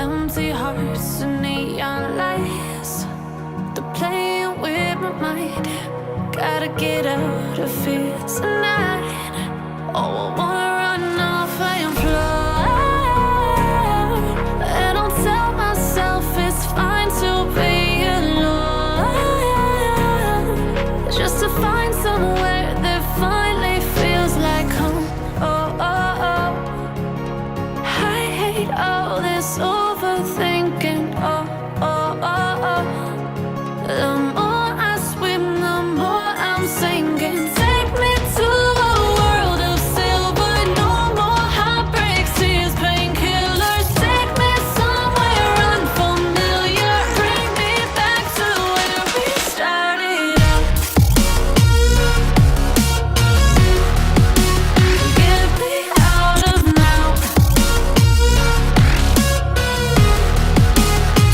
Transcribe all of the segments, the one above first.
empty hearts and neon lights. They're playing with my mind. Gotta get out of here tonight. Oh, I wanna run off and fly. And I'll tell myself it's fine to be alone, just to find somewhere that finally feels like home. Oh, oh, oh. I hate all this overthinking. Oh, oh, oh, oh. The more I swim, the more I'm sinking. Take me to a world of silver. No more heartbreaks, tears, painkillers. Take me somewhere unfamiliar. Bring me back to where we started out. Get me out of now,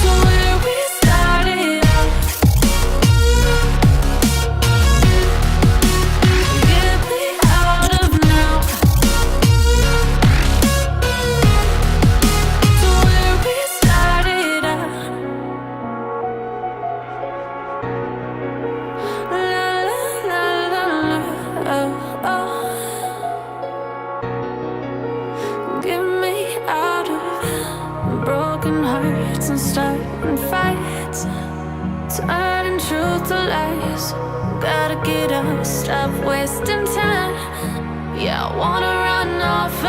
to where we started out. Get me out of now, to where we started out. La la la la la, oh, oh. Get me out of broken hearts and starting fights, turning truth to lies. Gotta get up, stop wasting time. Yeah, I wanna run off